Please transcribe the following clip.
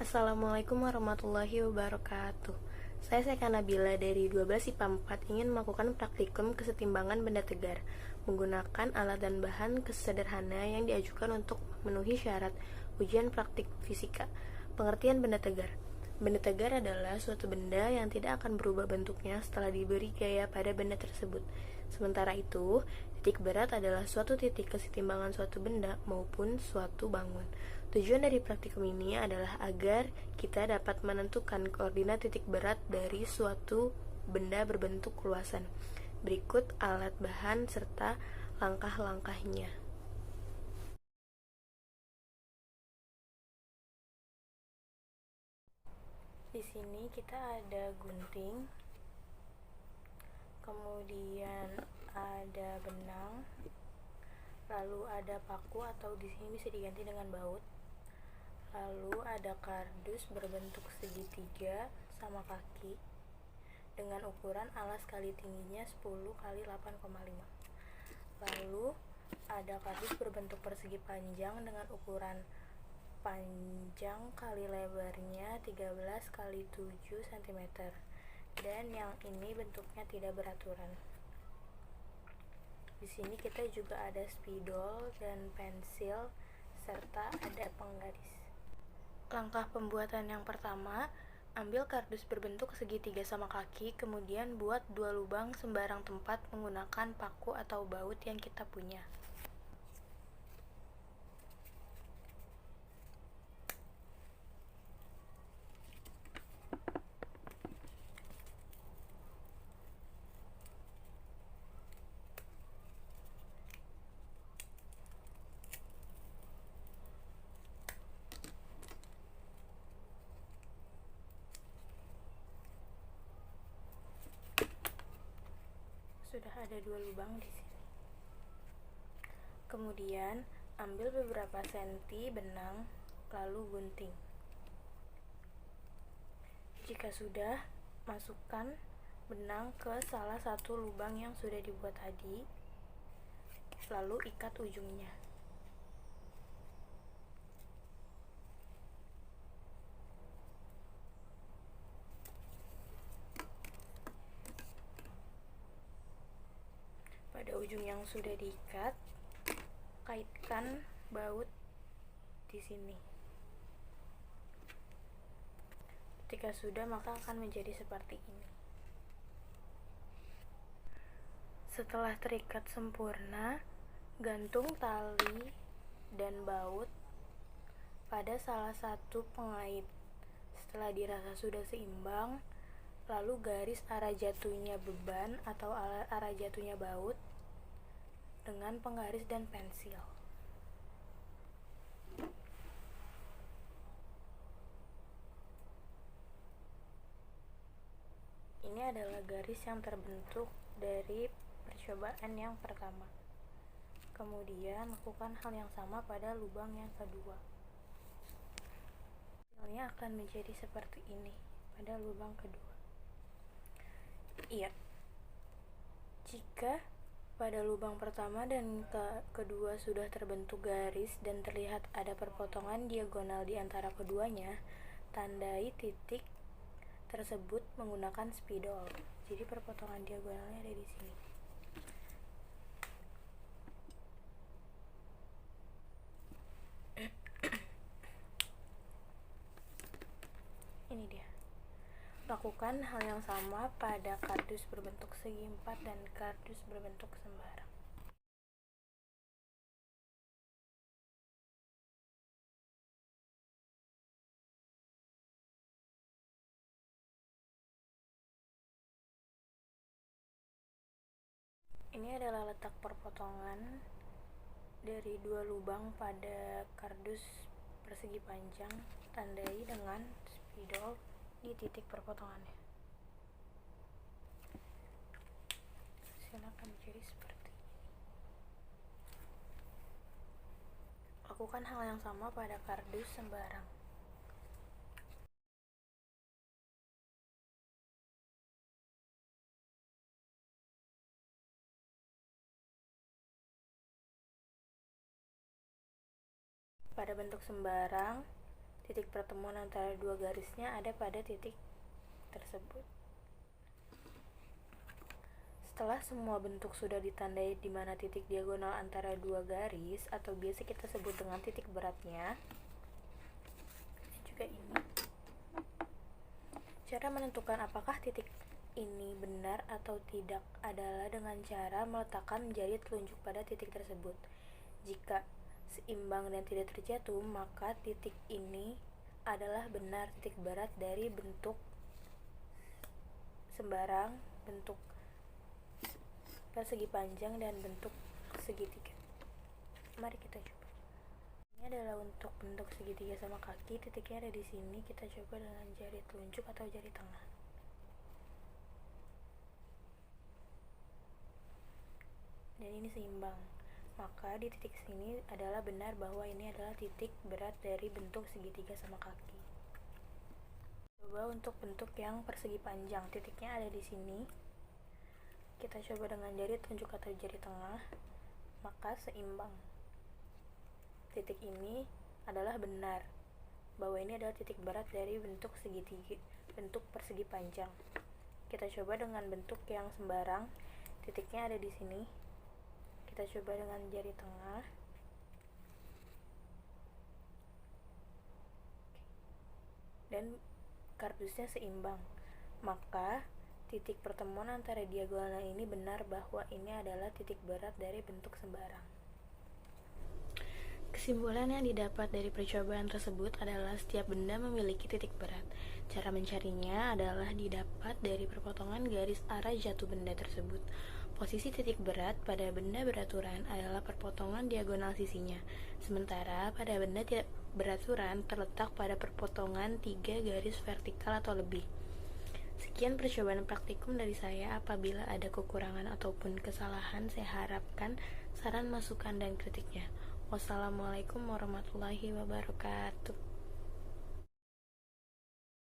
Assalamualaikum warahmatullahi wabarakatuh. Saya Seka Nabila dari 12 IPA 4 ingin melakukan praktikum kesetimbangan benda tegar menggunakan alat dan bahan sederhana yang diajukan untuk memenuhi syarat ujian praktik fisika. Pengertian benda tegar. Benda tegar adalah suatu benda yang tidak akan berubah bentuknya setelah diberi gaya pada benda tersebut. Sementara itu, titik berat adalah suatu titik kesetimbangan suatu benda maupun suatu bangun. Tujuan dari praktikum ini adalah agar kita dapat menentukan koordinat titik berat dari suatu benda berbentuk luasan. Berikut alat bahan serta langkah-langkahnya. Di sini kita ada gunting, kemudian ada benang, lalu ada paku atau di sini bisa diganti dengan baut. Lalu ada kardus berbentuk segitiga sama kaki dengan ukuran alas kali tingginya 10 kali 8,5. Lalu ada kardus berbentuk persegi panjang dengan ukuran panjang kali lebarnya 13 kali 7 cm. Dan yang ini bentuknya tidak beraturan. Di sini kita juga ada spidol dan pensil serta ada penggaris. Langkah pembuatan yang pertama, ambil kardus berbentuk segitiga sama kaki, kemudian buat 2 lubang sembarang tempat menggunakan paku atau baut yang kita punya. Sudah ada 2 lubang di sini. Kemudian ambil beberapa senti benang, lalu gunting. Jika sudah, masukkan benang ke salah satu lubang yang sudah dibuat tadi, lalu ikat ujungnya. Pada ujung yang sudah diikat, kaitkan baut di sini. Ketika sudah, maka akan menjadi seperti ini. Setelah terikat sempurna, gantung tali dan baut pada salah satu pengait. Setelah dirasa sudah seimbang, lalu garis arah jatuhnya beban atau arah jatuhnya baut dengan penggaris dan pensil. Ini adalah garis yang terbentuk dari percobaan yang pertama. Kemudian lakukan hal yang sama pada lubang yang kedua. Hasilnya akan menjadi seperti ini pada lubang kedua. Iya. Jika pada lubang pertama dan kedua sudah terbentuk garis dan terlihat ada perpotongan diagonal di antara keduanya, tandai titik tersebut menggunakan spidol. Jadi perpotongan diagonalnya ada di sini. Ini dia. Lakukan hal yang sama pada kardus berbentuk segi empat dan kardus berbentuk sembarang. Ini adalah letak perpotongan dari 2 lubang pada kardus persegi panjang, tandai dengan spidol di titik perpotongannya. Hasilnya akan menjadi seperti ini. Lakukan hal yang sama pada kardus sembarang. Pada bentuk sembarang, Titik pertemuan antara dua garisnya ada pada titik tersebut. Setelah semua bentuk sudah ditandai di mana titik diagonal antara dua garis atau biasa kita sebut dengan titik beratnya, juga ini. Cara menentukan apakah titik ini benar atau tidak adalah dengan cara meletakkan jari telunjuk pada titik tersebut. Jika seimbang dan tidak terjatuh, maka titik ini adalah benar titik berat dari bentuk sembarang, bentuk persegi panjang, dan bentuk segitiga. Mari kita coba. Ini adalah untuk bentuk segitiga sama kaki. Titiknya ada di sini. Kita coba dengan jari telunjuk atau jari tengah. Dan ini seimbang. Maka di titik sini adalah benar bahwa ini adalah titik berat dari bentuk segitiga sama kaki. Coba untuk bentuk yang persegi panjang. Titiknya ada di sini. Kita coba dengan jari telunjuk atau jari tengah, maka seimbang. Titik ini adalah benar bahwa ini adalah titik berat dari bentuk segitiga, bentuk persegi panjang. Kita coba dengan bentuk yang sembarang. Titiknya ada di sini. Kita coba dengan jari tengah. Dan kardusnya seimbang. Maka titik pertemuan antara diagonal ini benar bahwa ini adalah titik berat dari bentuk sembarang. Kesimpulan yang didapat dari percobaan tersebut adalah setiap benda memiliki titik berat. Cara mencarinya adalah didapat dari perpotongan garis arah jatuh benda tersebut. Posisi titik berat pada benda beraturan adalah perpotongan diagonal sisinya, sementara pada benda tidak beraturan terletak pada perpotongan 3 garis vertikal atau lebih. Sekian percobaan praktikum dari saya. Apabila ada kekurangan ataupun kesalahan, saya harapkan saran, masukan, dan kritiknya. Wassalamualaikum warahmatullahi wabarakatuh.